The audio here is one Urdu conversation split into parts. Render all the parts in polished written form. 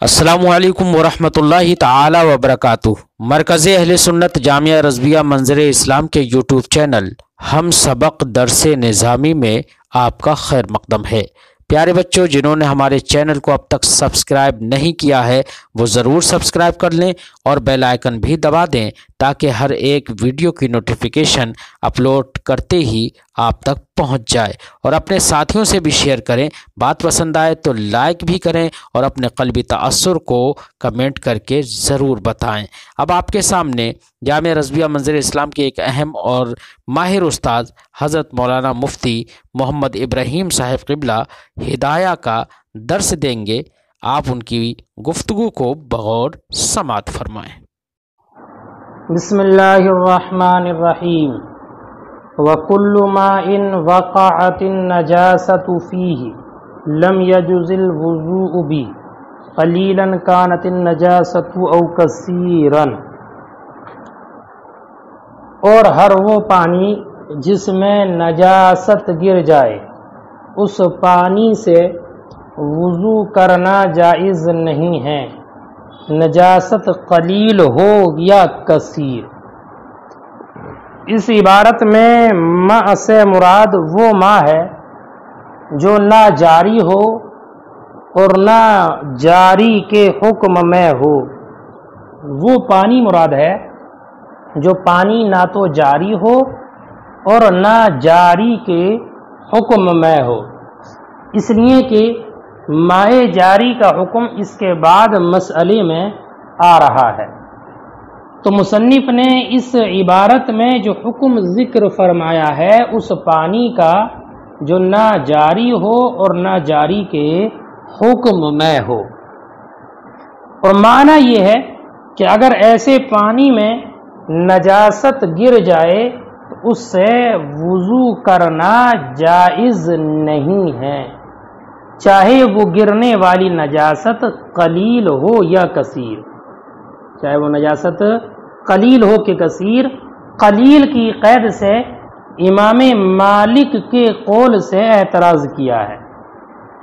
السلام علیکم ورحمۃ اللہ تعالی وبرکاتہ۔ مرکز اہل سنت جامعہ رضویہ منظر اسلام کے یوٹیوب چینل ہم سبق درس نظامی میں آپ کا خیر مقدم ہے۔ پیارے بچوں، جنہوں نے ہمارے چینل کو اب تک سبسکرائب نہیں کیا ہے وہ ضرور سبسکرائب کر لیں اور بیل آئیکن بھی دبا دیں تاکہ ہر ایک ویڈیو کی نوٹیفیکیشن اپلوڈ کرتے ہی آپ تک پہنچ جائے، اور اپنے ساتھیوں سے بھی شیئر کریں۔ بات پسند آئے تو لائک بھی کریں اور اپنے قلبی تأثر کو کمنٹ کر کے ضرور بتائیں۔ اب آپ کے سامنے جامعہ رضویہ منظر اسلام کے ایک اہم اور ماہر استاد حضرت مولانا مفتی محمد ابراہیم صاحب قبلہ ہدایہ کا درس دیں گے۔ آپ ان کی گفتگو کو بغور سماعت فرمائیں۔ بسم اللہ الرحمن الرحیم۔ وَكُلُّ مَاءٍ وَقَعَتِ النَّجَاسَةُ فِيهِ لَمْ يَجُزِ الْوُضُوءُ بِهِ قَلِيلًا كَانَتِ النَّجَاسَةُ أَوْ كَثِيرًا۔ اور ہر وہ پانی جس میں نجاست گر جائے اس پانی سے وضو کرنا جائز نہیں ہے، نجاست قلیل ہو یا کثیر۔ اس عبارت میں ماء سے مراد وہ ماء ہے جو نہ جاری ہو اور نہ جاری کے حکم میں ہو۔ وہ پانی مراد ہے جو پانی نہ تو جاری ہو اور نہ جاری کے حکم میں ہو، اس لیے کہ ماء جاری کا حکم اس کے بعد مسئلے میں آ رہا ہے۔ تو مصنف نے اس عبارت میں جو حکم ذکر فرمایا ہے اس پانی کا جو نہ جاری ہو اور نہ جاری کے حکم میں ہو، اور معنی یہ ہے کہ اگر ایسے پانی میں نجاست گر جائے تو اس سے وضو کرنا جائز نہیں ہے، چاہے وہ گرنے والی نجاست قلیل ہو یا کثیر، چاہے وہ نجاست قلیل ہو کہ کثیر۔ قلیل کی قید سے امام مالک کے قول سے اعتراض کیا ہے،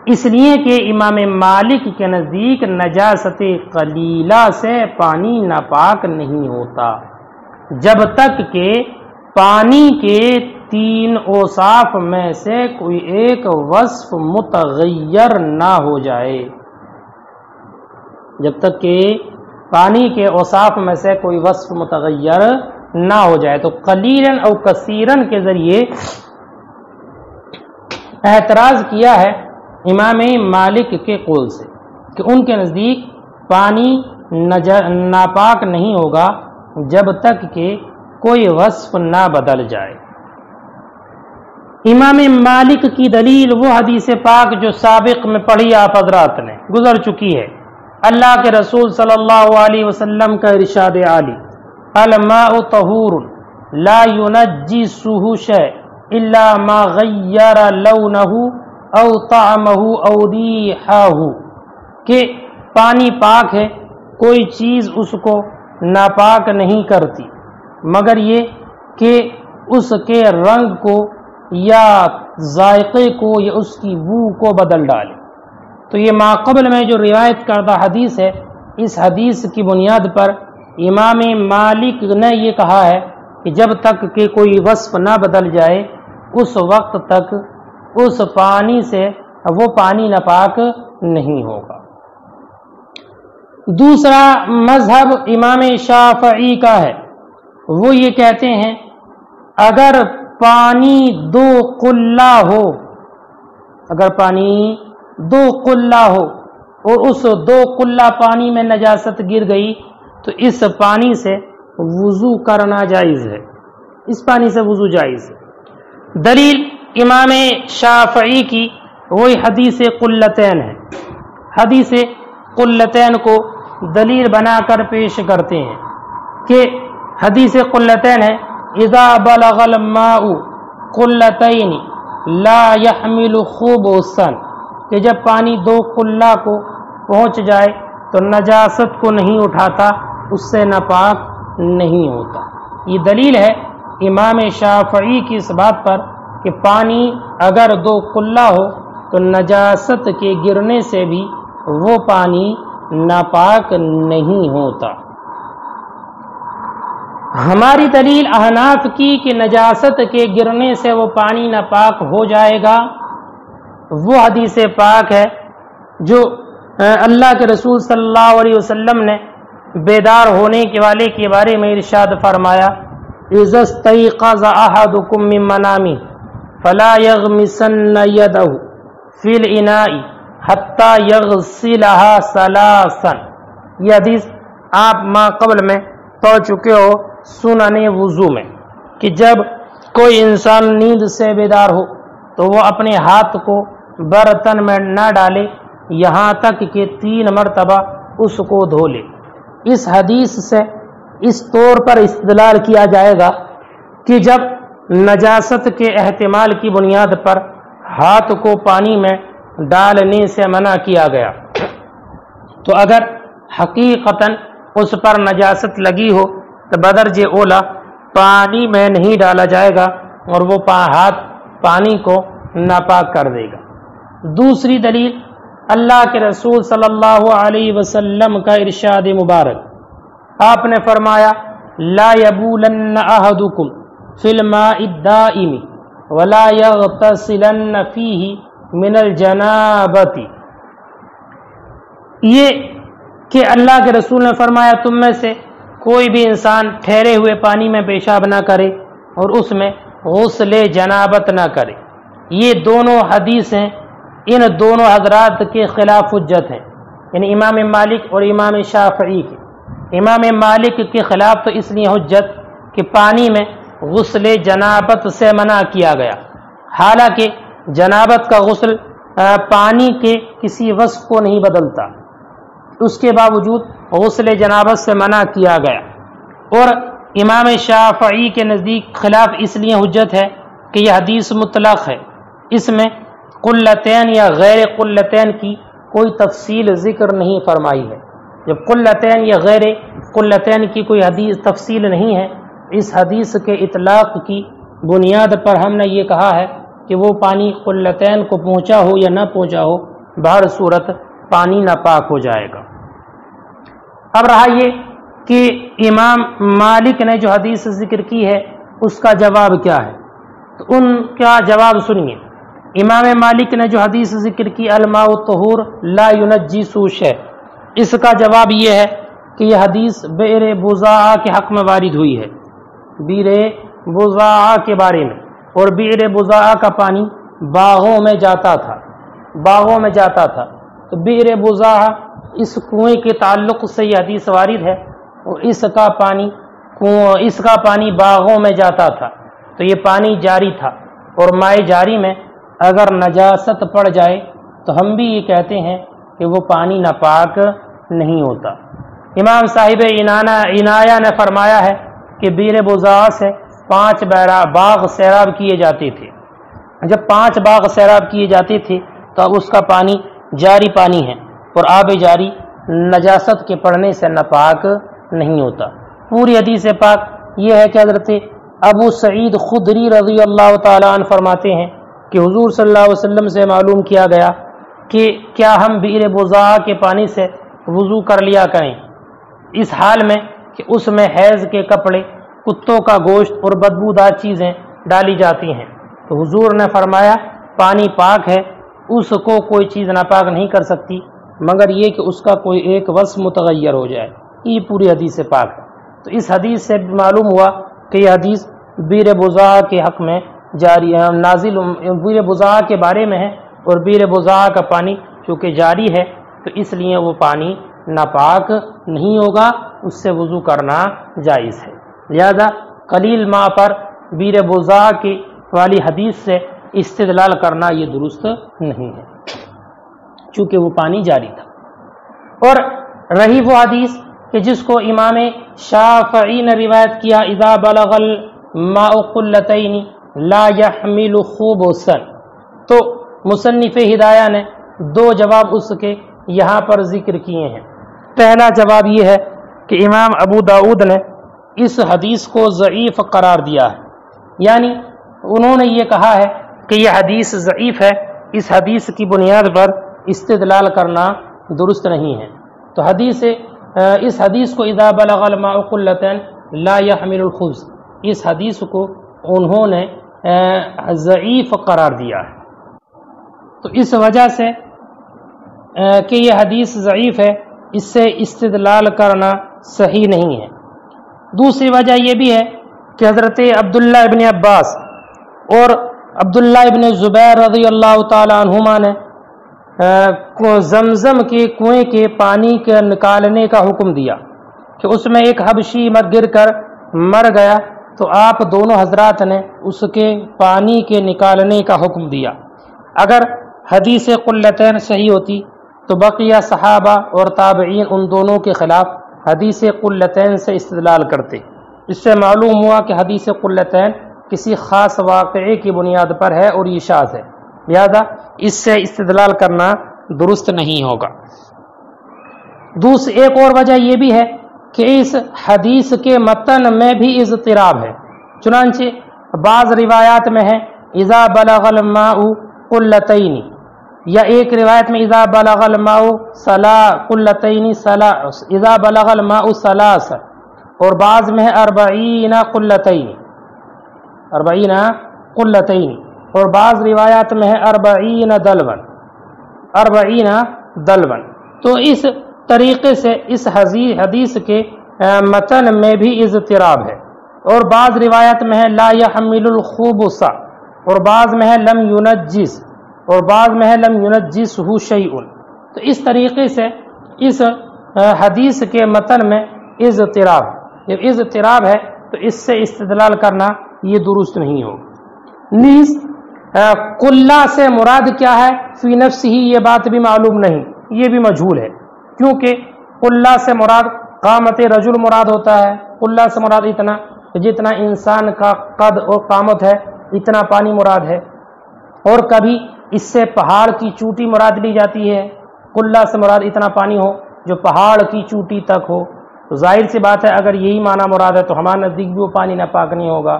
اس لیے کہ امام مالک کے نزدیک نجاست قلیلہ سے پانی ناپاک نہیں ہوتا جب تک کہ پانی کے تین اوصاف میں سے کوئی ایک وصف متغیر نہ ہو جائے، جب تک کہ پانی کے اوصاف میں سے کوئی وصف متغیر نہ ہو جائے۔ تو قلیلاً او کثیراً کے ذریعے اعتراض کیا ہے امام مالک کے قول سے کہ ان کے نزدیک پانی ناپاک نہیں ہوگا جب تک کہ کوئی وصف نہ بدل جائے۔ امام مالک کی دلیل وہ حدیث پاک جو سابق میں پڑھی آپ حضرات نے گزر چکی ہے، اللہ کے رسول صلی اللہ علیہ وسلم کا ارشاد عالی، الماء طہور لا ينجسہ شیء الا ما غیر لونہ او طعمہ او ریحہ، کہ پانی پاک ہے، کوئی چیز اس کو ناپاک نہیں کرتی مگر یہ کہ اس کے رنگ کو یا ذائقے کو یا اس کی بو کو بدل ڈالے۔ تو یہ ماقبل میں جو روایت کردہ حدیث ہے، اس حدیث کی بنیاد پر امام مالک نے یہ کہا ہے کہ جب تک کہ کوئی وصف نہ بدل جائے اس وقت تک اس پانی سے وہ پانی ناپاک نہیں ہوگا۔ دوسرا مذہب امام شافعی کا ہے، وہ یہ کہتے ہیں اگر پانی دو قلہ ہو، اگر پانی دو قلہ ہو اور اس دو قلہ پانی میں نجاست گر گئی تو اس پانی سے وضو کرنا جائز ہے، اس پانی سے وضو جائز ہے۔ دلیل امام شافعی کی وہی حدیث قلتین ہے، حدیث قلتین کو دلیل بنا کر پیش کرتے ہیں کہ حدیث قلتین ہے، اذا بلغ الماء قلتین لا يحمل خبثا، کہ جب پانی دو قلہ کو پہنچ جائے تو نجاست کو نہیں اٹھاتا، اس سے ناپاک نہیں ہوتا۔ یہ دلیل ہے امام شافعی کی اس بات پر کہ پانی اگر دو قلہ ہو تو نجاست کے گرنے سے بھی وہ پانی ناپاک نہیں ہوتا۔ ہماری دلیل احناف کی کہ نجاست کے گرنے سے وہ پانی ناپاک ہو جائے گا، وہ حدیث پاک ہے جو اللہ کے رسول صلی اللہ علیہ وسلم نے بیدار ہونے کے والے کے بارے میں ارشاد فرمایا، اذا استيقظ احدكم من منامه فلا يغمسن يده في الاناء حتى يغسلها ثلاثا۔ یہ حدیث آپ ما قبل میں پڑھ چکے ہو سنن وضو میں، کہ جب کوئی انسان نیند سے بیدار ہو تو وہ اپنے ہاتھ کو برتن میں نہ ڈالے یہاں تک کہ 3 مرتبہ اس کو دھو لے۔ اس حدیث سے اس طور پر استدلال کیا جائے گا کہ جب نجاست کے احتمال کی بنیاد پر ہاتھ کو پانی میں ڈالنے سے منع کیا گیا، تو اگر حقیقتاً اس پر نجاست لگی ہو تو بدرج اولا پانی میں نہیں ڈالا جائے گا اور وہ ہاتھ پانی کو ناپاک کر دے گا۔ دوسری دلیل اللہ کے رسول صلی اللہ علیہ وسلم کا ارشاد مبارک، آپ نے فرمایا لا یبولن احدکم فی الماء الدائم ولا یغتسلن فیہ من الجنابۃ۔ یہ کہ اللہ کے رسول نے فرمایا تم میں سے کوئی بھی انسان ٹھہرے ہوئے پانی میں پیشاب نہ کرے اور اس میں غسل جنابت نہ کرے۔ یہ دونوں حدیثیں ان دونوں حضرات کے خلاف حجت ہیں، یعنی امام مالک اور امام شافعی کے۔ امام مالک کے خلاف تو اس لیے حجت کہ پانی میں غسل جنابت سے منع کیا گیا، حالانکہ جنابت کا غسل پانی کے کسی وصف کو نہیں بدلتا، اس کے باوجود غسل جنابت سے منع کیا گیا۔ اور امام شافعی کے نزدیک خلاف اس لیے حجت ہے کہ یہ حدیث مطلق ہے، اس میں قلتین یا غیر قلتین کی کوئی تفصیل ذکر نہیں فرمائی ہے۔ جب قلتین یا غیر قلتین کی کوئی حدیث تفصیل نہیں ہے، اس حدیث کے اطلاق کی بنیاد پر ہم نے یہ کہا ہے کہ وہ پانی قلتین کو پہنچا ہو یا نہ پہنچا ہو، بہر صورت پانی ناپاک ہو جائے گا۔ اب رہا یہ کہ امام مالک نے جو حدیث ذکر کی ہے اس کا جواب کیا ہے، تو ان کا جواب سنیے۔ امام مالک نے جو حدیث ذکر کی الماء الطہور لا ينجس شیء، اس کا جواب یہ ہے کہ یہ حدیث بئر بضاعہ کے حق میں وارد ہوئی ہے، بئر بضاعہ کے بارے میں، اور بئر بضاعہ کا پانی باغوں میں جاتا تھا، تو بئر بضاعہ اس کنویں کے تعلق سے یہ حدیث وارد ہے، اور اس کا پانی باغوں میں جاتا تھا، تو یہ پانی جاری تھا، اور مائع جاری میں اگر نجاست پڑ جائے تو ہم بھی یہ کہتے ہیں کہ وہ پانی ناپاک نہیں ہوتا۔ امام صاحب عنایہ نے فرمایا ہے کہ بئر بضاعہ سے 5 باغ سیراب کیے جاتے تھے، جب 5 باغ سیراب کیے جاتے تھے تو اس کا پانی جاری پانی ہے، اور آب جاری نجاست کے پڑنے سے ناپاک نہیں ہوتا۔ پوری حدیث پاک یہ ہے کہ حضرت ابو سعید خدری رضی اللہ تعالیٰ عنہ فرماتے ہیں کہ حضور صلی اللہ علیہ وسلم سے معلوم کیا گیا کہ کیا ہم بئر بضاعہ کے پانی سے وضو کر لیا کریں، اس حال میں کہ اس میں حیض کے کپڑے، کتوں کا گوشت اور بدبودار چیزیں ڈالی جاتی ہیں، تو حضور نے فرمایا پانی پاک ہے، اس کو کوئی چیز ناپاک نہیں کر سکتی مگر یہ کہ اس کا کوئی ایک وصف متغیر ہو جائے۔ یہ پوری حدیث پاک ہے۔ تو اس حدیث سے معلوم ہوا کہ یہ حدیث بئر بضاعہ کے حق میں جاری ہے، نازل بئر بضاعہ کے بارے میں ہے، اور بئر بضاعہ کا پانی چونکہ جاری ہے تو اس لیے وہ پانی ناپاک نہیں ہوگا، اس سے وضو کرنا جائز ہے۔ لہذا قلیل ماء پر بئر بضاعہ کی والی حدیث سے استدلال کرنا یہ درست نہیں ہے، چونکہ وہ پانی جاری تھا۔ اور رہی وہ حدیث کہ جس کو امام شافعی نے روایت کیا اذا بلغ الماء قلتین لا يحمل خبثا، تو مصنف ہدایہ نے 2 جواب اس کے یہاں پر ذکر کیے ہیں۔ پہلا جواب یہ ہے کہ امام ابو داؤد نے اس حدیث کو ضعیف قرار دیا ہے، یعنی انہوں نے یہ کہا ہے کہ یہ حدیث ضعیف ہے، اس حدیث کی بنیاد پر استدلال کرنا درست نہیں ہے۔ تو اس حدیث کو اذا بلغ الماء قلتین لا يحمل الخبز، اس حدیث کو انہوں نے ضعیف قرار دیا ہے۔ تو اس وجہ سے کہ یہ حدیث ضعیف ہے، اس سے استدلال کرنا صحیح نہیں ہے۔ دوسری وجہ یہ بھی ہے کہ حضرت عبداللہ ابن عباس اور عبداللہ ابن زبیر رضی اللہ تعالی عنہما نے زمزم کے کنویں کے پانی کے نکالنے کا حکم دیا کہ اس میں ایک حبشی گر کر مر گیا، تو آپ دونوں حضرات نے اس کے پانی کے نکالنے کا حکم دیا۔ اگر حدیث قلتین صحیح ہوتی تو بقیہ صحابہ اور تابعین ان دونوں کے خلاف حدیث قلتین سے استدلال کرتے۔ اس سے معلوم ہوا کہ حدیث قلتین کسی خاص واقعے کی بنیاد پر ہے اور یہ شاذ ہے، لہذا اس سے استدلال کرنا درست نہیں ہوگا۔ ایک اور وجہ یہ بھی ہے کہ اس حدیث کے متن میں بھی اضطراب ہے، چنانچہ بعض روایات میں ہے اذا بلغ الماء قلتین، یا ایک روایت میں اذا بلغ الماء قلتین اذا بلغ الماء ثلاث، اور بعض میں ہے 40 قلتین، اور بعض روایات میں ہے 40 دلون۔ تو اس طریقے سے اس حدیث کے متن میں بھی اضطراب ہے، اور بعض روایت میں ہے لا يحمل الخبث، اور بعض میں ہے لم ينجس، اور بعض میں ہے لم ينجسه شيء۔ تو اس طریقے سے اس حدیث کے متن میں اضطراب، جب اضطراب ہے تو اس سے استدلال کرنا یہ درست نہیں ہوگا۔ نیز قلہ سے مراد کیا ہے فی نفسہ، یہ بات بھی معلوم نہیں، یہ بھی مجہول ہے، کیونکہ قلہ سے مراد قامت رجل مراد ہوتا ہے، قلہ سے مراد اتنا جتنا انسان کا قد اور قامت ہے اتنا پانی مراد ہے، اور کبھی اس سے پہاڑ کی چوٹی مراد لی جاتی ہے، قلہ سے مراد اتنا پانی ہو جو پہاڑ کی چوٹی تک ہو۔ تو ظاہر سی بات ہے اگر یہی معنی مراد ہے تو ہمارے نزدیک بھی وہ پانی ناپاک نہیں ہوگا،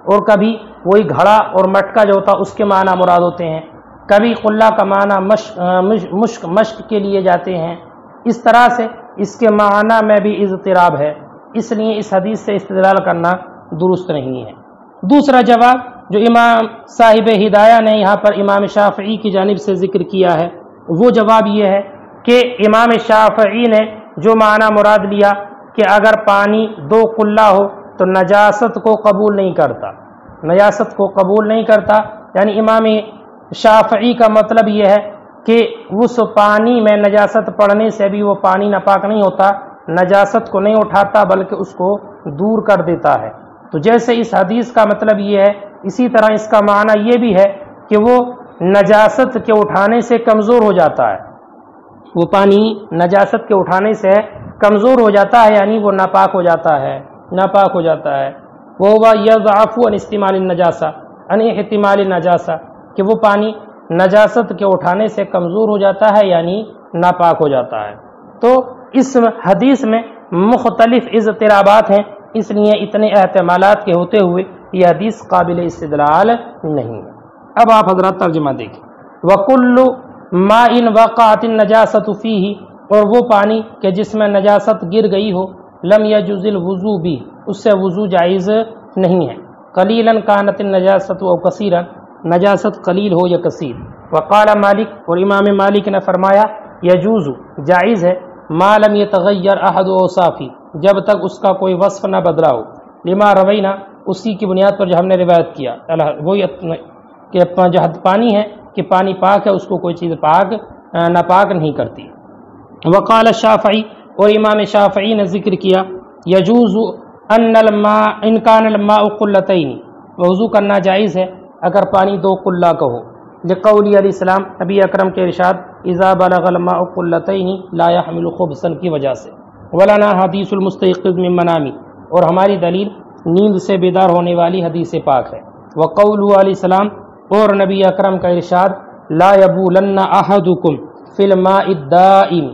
اور کبھی وہی گھڑا اور مٹکا جو ہوتا اس کے معنی مراد ہوتے ہیں، کبھی قلہ کا معنی مشق کے لیے جاتے ہیں، اس طرح سے اس کے معنی میں بھی اضطراب ہے، اس لیے اس حدیث سے استدلال کرنا درست نہیں ہے۔ دوسرا جواب جو امام صاحب ہدایہ نے یہاں پر امام شافعی کی جانب سے ذکر کیا ہے، وہ جواب یہ ہے کہ امام شافعی نے جو معنی مراد لیا کہ اگر پانی 2 قلہ ہو تو نجاست کو قبول نہیں کرتا، نجاست کو قبول نہیں کرتا، یعنی امام شافعی کا مطلب یہ ہے کہ اس پانی میں نجاست پڑنے سے بھی وہ پانی ناپاک نہیں ہوتا، نجاست کو نہیں اٹھاتا بلکہ اس کو دور کر دیتا ہے۔ تو جیسے اس حدیث کا مطلب یہ ہے، اسی طرح اس کا معنی یہ بھی ہے کہ وہ نجاست کے اٹھانے سے کمزور ہو جاتا ہے، وہ پانی نجاست کے اٹھانے سے کمزور ہو جاتا ہے، یعنی وہ ناپاک ہو جاتا ہے، ناپاک ہو جاتا ہے۔ وہ یضعف عن استعمال النجاسہ، عن احتمال النجاسہ، کہ وہ پانی نجاست کے اٹھانے سے کمزور ہو جاتا ہے یعنی ناپاک ہو جاتا ہے۔ تو اس حدیث میں مختلف اضطرابات ہیں، اس لیے اتنے احتمالات کے ہوتے ہوئے یہ حدیث قابل استدلال نہیں ہے۔ اب آپ حضرات ترجمہ دیکھیں۔ وَكُلُّ مَاءٍ وَقَعَتِ النَّجَاسَةُ فِيهِ، اور وہ پانی کہ جس میں نجاست گر گئی ہو، لم يجوز الوضوء بھی، اس سے وضو جائز نہیں ہے۔ قلیلاً كانت النجاسۃ او کثیراً، نجاست قلیل ہو یا کثیر۔ وقال مالک، اور امام مالک نے فرمایا یجوز، جائز ہے، ما لم يتغیر احد اوصافی، جب تک اس کا کوئی وصف نہ بدلا ہو، لما روینا، اسی کی بنیاد پر جو ہم نے روایت کیا، وہی کہ جو پانی ہے کہ پانی پاک ہے، اس کو کوئی چیز ناپاک نہیں کرتی۔ وقال الشافعی، اور امام شافعی نے ذکر کیا یجوز ان کان الماء قلتین، وضو کرنا جائز ہے اگر پانی 2 قلہ کا ہو، لقول علیہ السلام، نبی اکرم کے ارشاد اذا بلغ الماء قلتین لا يحمل خبثا کی وجہ سے۔ ولنا حدیث المستيقظ من منامی، اور ہماری دلیل نیند سے بیدار ہونے والی حدیث پاک ہے۔ وقول علیہ السلام، اور نبی اکرم کا ارشاد لا يبولن احدکم فی الماء الدائم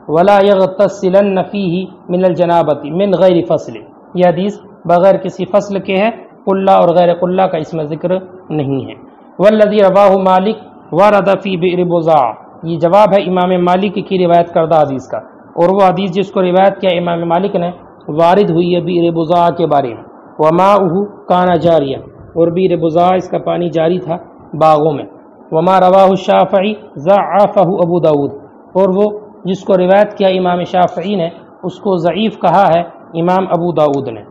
ولا يغتسلن فیہ من الجنابۃ من غیر فصل، یہ حدیث بغیر کسی فصل کے ہے، قلہ اور غیر قلہ کا اس میں ذکر نہیں ہے۔ والذی رواہ مالک ورد فی بئر بضاع، یہ جواب ہے امام مالک کی روایت کردہ حدیث کا، اور وہ حدیث جس کو روایت کیا امام مالک نے وارد ہوئی ہے بئر بضاع کے بارے میں، وماؤہ کان جاریہ، اور بئر بضاع اس کا پانی جاری تھا باغوں میں، وما رواہ الشافعی ضعفہ ابو داود، اور وہ جس کو روایت کیا امام شافعی نے اس کو ضعیف کہا ہے امام ابو داود نے،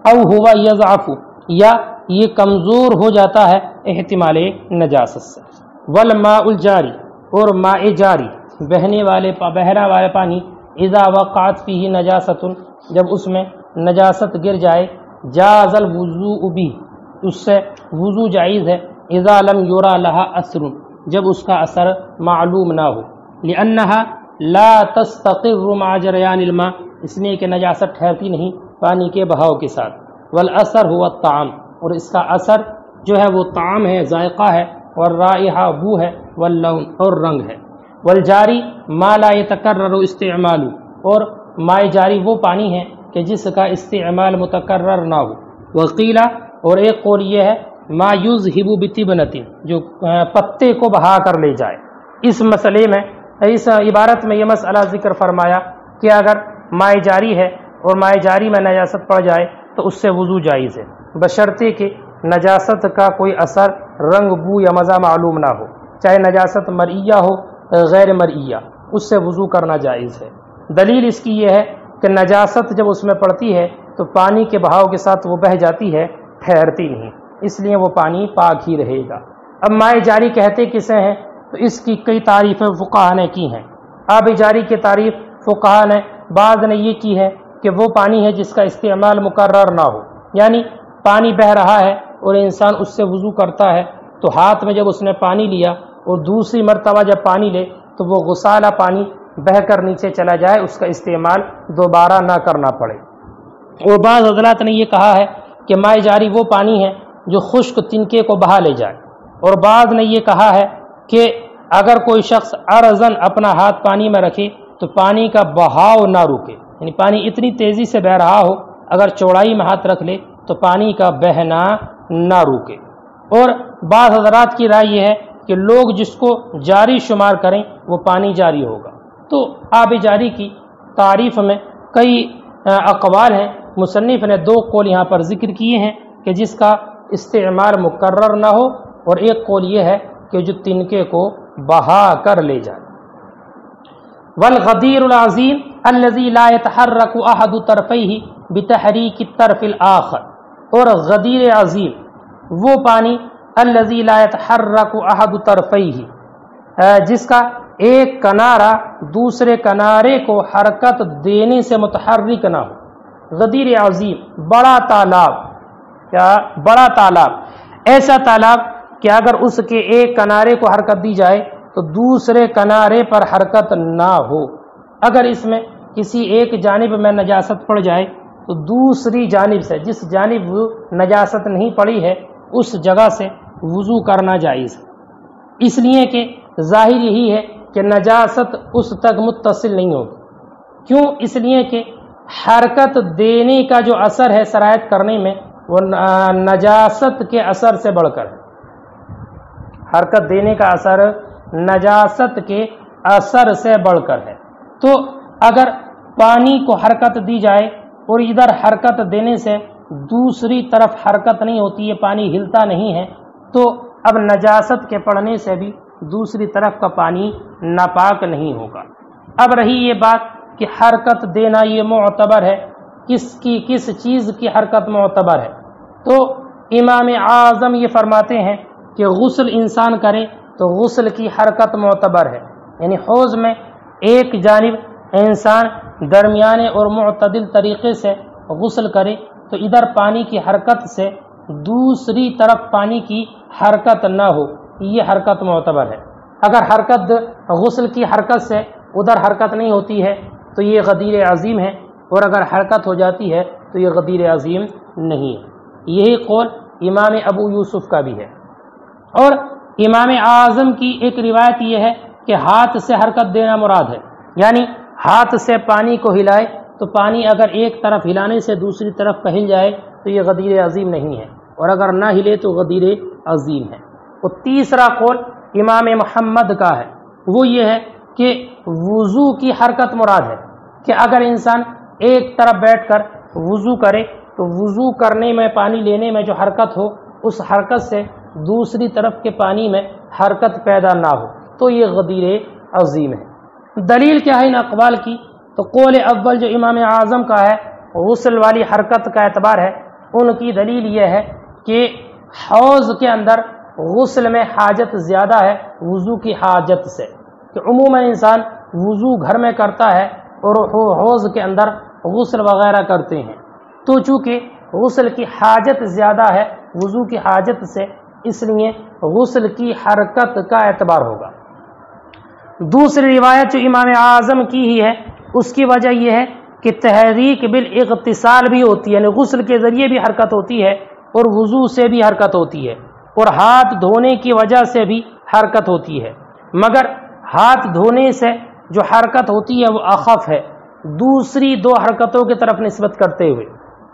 او ہوا یضعف، یا یہ کمزور ہو جاتا ہے احتمال نجاست سے، والماء الجاری، اور ماء جاری بہنے والے بہرا والے پانی، اذا وقعت فیہ نجاست، جب اس میں نجاست گر جائے، جاز الوضوء بھی، اس سے وضو جائز ہے، اذا لم یرا لہا اثر، جب اس کا اثر معلوم نہ ہو، لانہا لا تستقر مع جریان الماء، اس لیے کہ نجاست ٹھہرتی نہیں پانی کے بہاؤ کے ساتھ، والاثر هو الطعام، اور اس کا اثر جو ہے وہ طعام ہے، ذائقہ ہے، والرائحہ بو ہے، واللون اور رنگ ہے، والجاری ما لا يتکرر استعمال، اور ماء جاری وہ پانی ہے کہ جس کا استعمال متکرر نہ ہو، وقیلہ، اور ایک قول یہ ہے ما یذہب بطبنۃ، جو پتے کو بہا کر لے جائے۔ اس مسئلے میں اس عبارت میں یہ مسئلہ ذکر فرمایا کہ اگر ماء جاری ہے اور ماء جاری میں نجاست پڑ جائے تو اس سے وضو جائز ہے، بشرطے کہ نجاست کا کوئی اثر، رنگ، بو یا مزہ معلوم نہ ہو، چاہے نجاست مرئیہ ہو غیر مرئیہ، اس سے وضو کرنا جائز ہے۔ دلیل اس کی یہ ہے کہ نجاست جب اس میں پڑتی ہے تو پانی کے بہاؤ کے ساتھ وہ بہہ جاتی ہے، ٹھہرتی نہیں، اس لیے وہ پانی پاک ہی رہے گا۔ اب ماء جاری کہتے کسے ہیں؟ تو اس کی کئی تعریفیں فقہا نے کی ہیں۔ آب جاری کی تعریف فقہا نے بعض نے یہ کی ہے کہ وہ پانی ہے جس کا استعمال مقرر نہ ہو، یعنی پانی بہہ رہا ہے اور انسان اس سے وضو کرتا ہے تو ہاتھ میں جب اس نے پانی لیا اور دوسری مرتبہ جب پانی لے تو وہ غسالہ پانی بہہ کر نیچے چلا جائے، اس کا استعمال دوبارہ نہ کرنا پڑے۔ اور بعض حضرات نے یہ کہا ہے کہ ماء جاری وہ پانی ہے جو خشک تنکے کو بہا لے جائے، اور بعض نے یہ کہا ہے کہ اگر کوئی شخص عرضاً اپنا ہاتھ پانی میں رکھے تو پانی کا بہاؤ نہ رکے، یعنی پانی اتنی تیزی سے بہہ رہا ہو، اگر چوڑائی میں ہاتھ رکھ لے تو پانی کا بہنا نہ رکے۔ اور بعض حضرات کی رائے یہ ہے کہ لوگ جس کو جاری شمار کریں وہ پانی جاری ہوگا۔ تو آب جاری کی تعریف میں کئی اقوال ہیں، مصنف نے دو قول یہاں پر ذکر کیے ہیں کہ جس کا استعمال مقرر نہ ہو، اور ایک قول یہ ہے کہ جو تنکے کو بہا کر لے جائے۔ والغدیر العظیم الذی لا يتحرک احد طرفیہ بتحریک الطرف الآخر، اور غدیر عظیم وہ پانی الذی لا يتحرک احد طرفیہ، جس کا ایک کنارہ دوسرے کنارے کو حرکت دینے سے متحرک نہ ہو۔ غدیر عظیم بڑا تالاب، کیا بڑا تالاب، ایسا تالاب کہ اگر اس کے ایک کنارے کو حرکت دی جائے تو دوسرے کنارے پر حرکت نہ ہو، اگر اس میں کسی ایک جانب میں نجاست پڑ جائے تو دوسری جانب سے جس جانب نجاست نہیں پڑی ہے اس جگہ سے وضو کرنا جائز ہے، اس لیے کہ ظاہر یہی ہے کہ نجاست اس تک متصل نہیں ہوگی۔ کیوں؟ اس لیے کہ حرکت دینے کا جو اثر ہے سرایت کرنے میں وہ نجاست کے اثر سے بڑھ کر ہے، حرکت دینے کا اثر نجاست کے اثر سے بڑھ کر ہے۔ تو اگر پانی کو حرکت دی جائے اور ادھر حرکت دینے سے دوسری طرف حرکت نہیں ہوتی ہے، پانی ہلتا نہیں ہے، تو اب نجاست کے پڑنے سے بھی دوسری طرف کا پانی ناپاک نہیں ہوگا۔ اب رہی یہ بات کہ حرکت دینا یہ معتبر ہے، کس چیز کی حرکت معتبر ہے؟ تو امام اعظم یہ فرماتے ہیں کہ غسل انسان کرے تو غسل کی حرکت معتبر ہے، یعنی حوض میں ایک جانب انسان درمیانے اور معتدل طریقے سے غسل کرے تو ادھر پانی کی حرکت سے دوسری طرف پانی کی حرکت نہ ہو، یہ حرکت معتبر ہے۔ اگر حرکت غسل کی حرکت سے ادھر حرکت نہیں ہوتی ہے تو یہ غدیر عظیم ہے، اور اگر حرکت ہو جاتی ہے تو یہ غدیر عظیم نہیں ہے۔ یہی قول امام ابو یوسف کا بھی ہے۔ اور امام اعظم کی ایک روایت یہ ہے کہ ہاتھ سے حرکت دینا مراد ہے، یعنی ہاتھ سے پانی کو ہلائے تو پانی اگر ایک طرف ہلانے سے دوسری طرف کا ہل جائے تو یہ غدیر عظیم نہیں ہے، اور اگر نہ ہلے تو غدیر عظیم ہے۔ اور تیسرا قول امام محمد کا ہے، وہ یہ ہے کہ وضو کی حرکت مراد ہے، کہ اگر انسان ایک طرف بیٹھ کر وضو کرے تو وضو کرنے میں پانی لینے میں جو حرکت ہو اس حرکت سے دوسری طرف کے پانی میں حرکت پیدا نہ ہو تو یہ غدیر عظیم ہے۔ دلیل کیا ہے ان اقوال کی؟ تو قول اول جو امام اعظم کا ہے غسل والی حرکت کا اعتبار ہے، ان کی دلیل یہ ہے کہ حوض کے اندر غسل میں حاجت زیادہ ہے وضو کی حاجت سے، کہ عموماً انسان وضو گھر میں کرتا ہے اور حوض کے اندر غسل وغیرہ کرتے ہیں، تو چونکہ غسل کی حاجت زیادہ ہے وضو کی حاجت سے، اس لیے غسل کی حرکت کا اعتبار ہوگا۔ دوسری روایت جو امام اعظم کی ہی ہے اس کی وجہ یہ ہے کہ تحریک بالاغتسال بھی ہوتی ہے، یعنی غسل کے ذریعے بھی حرکت ہوتی ہے اور وضو سے بھی حرکت ہوتی ہے اور ہاتھ دھونے کی وجہ سے بھی حرکت ہوتی ہے، مگر ہاتھ دھونے سے جو حرکت ہوتی ہے وہ اخف ہے دوسری دو حرکتوں کی طرف نسبت کرتے ہوئے،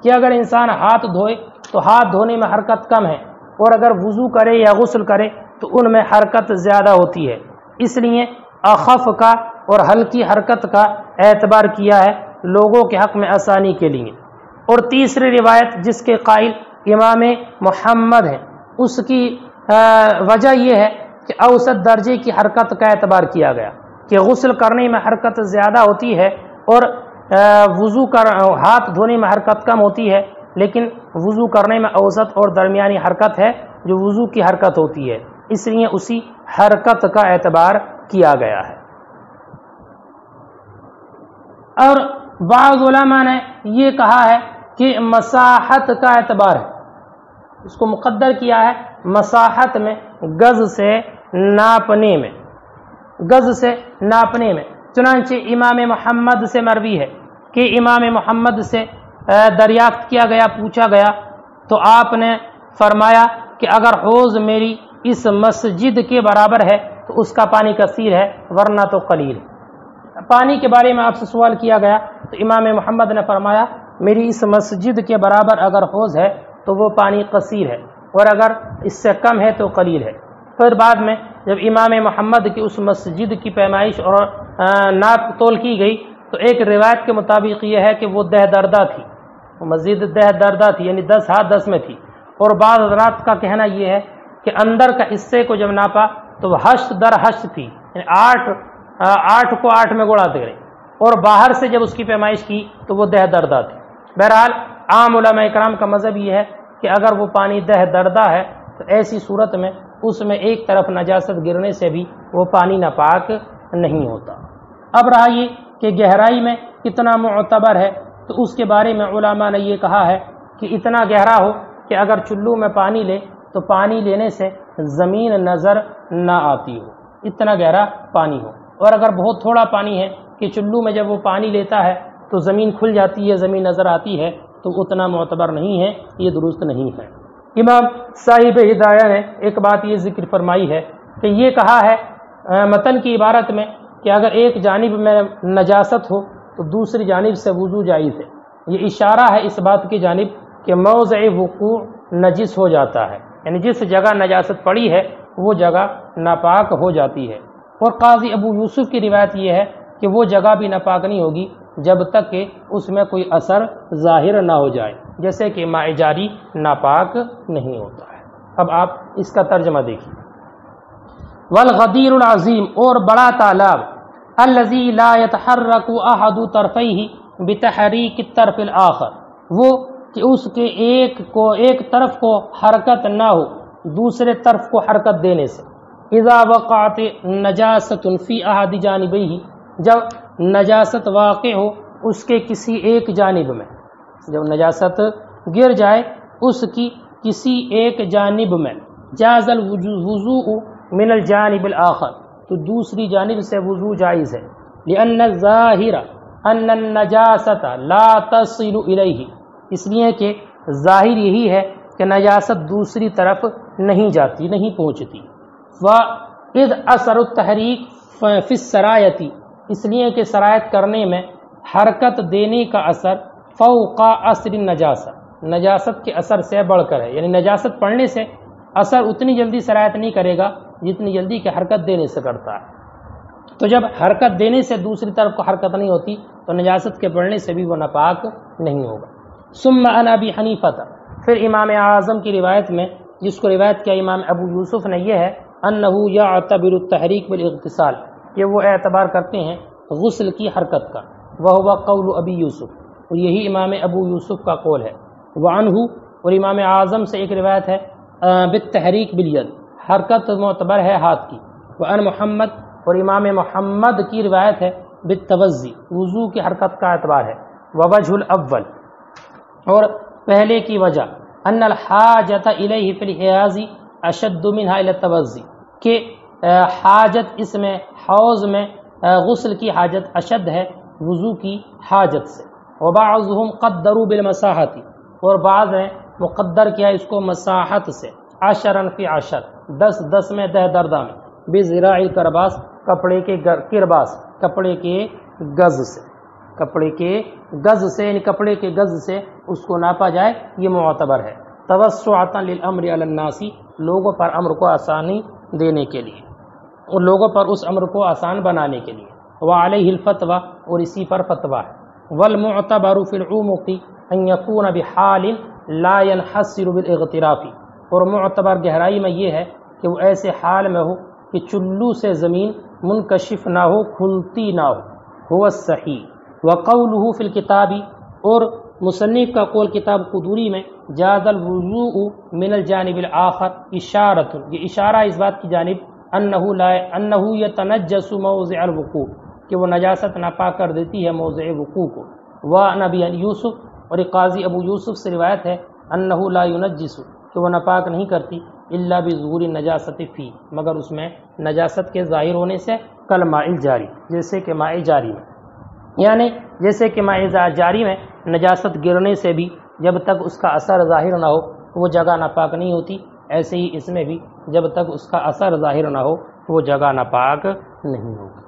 کہ اگر انسان ہاتھ دھوئے تو ہاتھ دھونے میں حرکت کم ہے اور اگر وضو کرے یا غسل کرے تو ان میں حرکت زیادہ ہوتی ہے، اس لیے اخف کا اور ہلکی حرکت کا اعتبار کیا ہے لوگوں کے حق میں آسانی کے لیے۔ اور تیسری روایت جس کے قائل امام محمد ہیں اس کی وجہ یہ ہے کہ اوسط درجے کی حرکت کا اعتبار کیا گیا، کہ غسل کرنے میں حرکت زیادہ ہوتی ہے اور ہاتھ دھونے میں حرکت کم ہوتی ہے، لیکن وضو کرنے میں اوسط اور درمیانی حرکت ہے جو وضو کی حرکت ہوتی ہے، اس لیے اسی حرکت کا اعتبار کیا گیا ہے۔ اور بعض علماء نے یہ کہا ہے کہ مساحت کا اعتبار ہے، اس کو مقدر کیا ہے مساحت میں گز سے ناپنے میں، چنانچہ امام محمد سے مروی ہے کہ امام محمد سے دریافت کیا گیا، پوچھا گیا تو آپ نے فرمایا کہ اگر حوض میری اس مسجد کے برابر ہے تو اس کا پانی کثیر ہے ورنہ تو قلیل ہے۔ پانی کے بارے میں آپ سے سوال کیا گیا تو امام محمد نے فرمایا میری اس مسجد کے برابر اگر حوض ہے تو وہ پانی قصیر ہے اور اگر اس سے کم ہے تو قلیل ہے۔ پھر بعد میں جب امام محمد کی اس مسجد کی پیمائش اور ناپ تول کی گئی تو ایک روایت کے مطابق یہ ہے کہ وہ 10 دردہ تھی، وہ مسجد 10 دردہ تھی، یعنی 10 ہاتھ 10 میں تھی، اور بعض حضرات کا کہنا یہ ہے کہ اندر کا حصے کو جب ناپا تو وہ 8 در 8 تھی، یعنی 8 کو 8 میں گڑاتے گئے، اور باہر سے جب اس کی پیمائش کی تو وہ 10 دردہ تھی۔ بہرحال عام علماء اکرام کا مذہب یہ ہے کہ اگر وہ پانی 10 دردہ ہے تو ایسی صورت میں اس میں ایک طرف نجاست گرنے سے بھی وہ پانی ناپاک نہیں ہوتا۔ اب رہا یہ کہ گہرائی میں کتنا معتبر ہے، تو اس کے بارے میں علماء نے یہ کہا ہے کہ اتنا گہرا ہو کہ اگر چلو میں پانی لے تو پانی لینے سے زمین نظر نہ آتی ہو، اتنا گہرا پانی ہو، اور اگر بہت تھوڑا پانی ہے کہ چلو میں جب وہ پانی لیتا ہے تو زمین کھل جاتی ہے، زمین نظر آتی ہے، تو اتنا معتبر نہیں ہے، یہ درست نہیں ہے۔ امام صاحب ہدایہ نے ایک بات یہ ذکر فرمائی ہے کہ یہ کہا ہے متن کی عبارت میں کہ اگر ایک جانب میں نجاست ہو تو دوسری جانب سے وضو جائز ہے، یہ اشارہ ہے اس بات کی جانب کہ موضع وقوع نجس ہو جاتا ہے، یعنی جس جگہ نجاست پڑی ہے وہ جگہ ناپاک ہو جاتی ہے۔ اور قاضی ابو یوسف کی روایت یہ ہے کہ وہ جگہ بھی ناپاک نہیں ہوگی جب تک کہ اس میں کوئی اثر ظاہر نہ ہو جائے، جیسے کہ ماء جاری ناپاک نہیں ہوتا ہے۔ اب آپ اس کا ترجمہ دیکھیے۔ والغدیر العظیم، اور بڑا تالاب، الذی لا يتحرک احد طرفیہ بتحریک الطرف الاخر، وہ کہ اس کے ایک طرف کو حرکت نہ ہو دوسرے طرف کو حرکت دینے سے، اذا وقعت نجاست فی احد جانبیہ، جب نجاست واقع ہو اس کے کسی ایک جانب میں، جب نجاست گر جائے اس کی کسی ایک جانب میں، جاز الوضوء من الجانب الاخر، تو دوسری جانب سے وضو جائز ہے، لأن الظاہر ان النجاست لا تصل الیہ، اس لیے کہ ظاہر یہی ہے کہ نجاست دوسری طرف نہیں جاتی، نہیں پہنچتی۔ وَإِذْ أَثَرُ التَّحْرِيكِ فِي السَّرَایَةِ، اس لیے کہ سرایت کرنے میں حرکت دینے کا اثر فوق اثر النجاست، نجاست کے اثر سے بڑھ کر ہے، یعنی نجاست پڑنے سے اثر اتنی جلدی سرایت نہیں کرے گا جتنی جلدی کہ حرکت دینے سے کرتا ہے۔ تو جب حرکت دینے سے دوسری طرف کو حرکت نہیں ہوتی تو نجاست کے پڑنے سے بھی وہ ناپاک نہیں ہوگا۔ ثم عن ابی حنیفہ، پھر امام اعظم کی روایت میں جس کو روایت کیا امام ابو یوسف نے یہ ہے انہ یعتبر التحریک بالاغتسال، کہ وہ اعتبار کرتے ہیں غسل کی حرکت کا، وہو قول ابی یوسف، اور یہی امام ابو یوسف کا قول ہے۔ وعنہ، اور امام اعظم سے ایک روایت ہے بالتحریک بالید، حرکت معتبر ہے ہاتھ کی۔ وعن محمد، اور امام محمد کی روایت ہے بالتوضی، وضو کی حرکت کا اعتبار ہے۔ ووجہ الاول، اور پہلے کی وجہ ان الحاجت الیہ فی الحیاض اشد منها الی التوضی، کہ حاجت اس میں حوض میں غسل کی حاجت اشد ہے وضو کی حاجت سے۔ وبعضهم قدروا بالمساحت، اور بعض نے مقدر کیا اس کو مساحت سے، عشرا فی عشر، 10 میں 10 دردہ میں، بذراع الکرباس، کپڑے کے کرباس، کپڑے کے گز سے، کپڑے کے گز سے، یعنی کپڑے کے گز سے اس کو ناپا جائے، یہ معتبر ہے۔ توسعۃ للامر علی الناس، لوگوں پر امر کو آسانی دینے کے لیے، اور لوگوں پر اس امر کو آسان بنانے کے لیے۔ وعلیہ الفتوی، اور اسی پر فتویٰ ہے۔ والمعتبر فی العمق ان یکون بحال لا ينحصر بالاغتراف، اور معتبر گہرائی میں یہ ہے کہ وہ ایسے حال میں ہو کہ چلو سے زمین منکشف نہ ہو، کھلتی نہ ہو، هو الصحیح۔ وقولہ فی الکتاب، اور مصنف کا قول کتاب قدوری میں جاز الوضوء من الجانب الآخر اشارۃ، یہ اشارہ اس بات کی جانب انہ یتنجس موضع الوقوع، کہ وہ نجاست ناپاک کر دیتی ہے موضع وقوع کو۔ وعن ابی یوسف، اور قاضی ابو یوسف سے روایت ہے انہ لا ینجس، کہ وہ ناپاک نہیں کرتی الا بظہور النجاست فی، مگر اس میں نجاست کے ظاہر ہونے سے، کالماء الجاری، جیسے کہ ماء جاری میں، یعنی جیسے کہ ماء جاری میں نجاست گرنے سے بھی جب تک اس کا اثر ظاہر نہ ہو وہ جگہ ناپاک نہیں ہوتی، ایسے ہی اس میں بھی جب تک اس کا اثر ظاہر نہ ہو وہ جگہ ناپاک نہیں ہوگی۔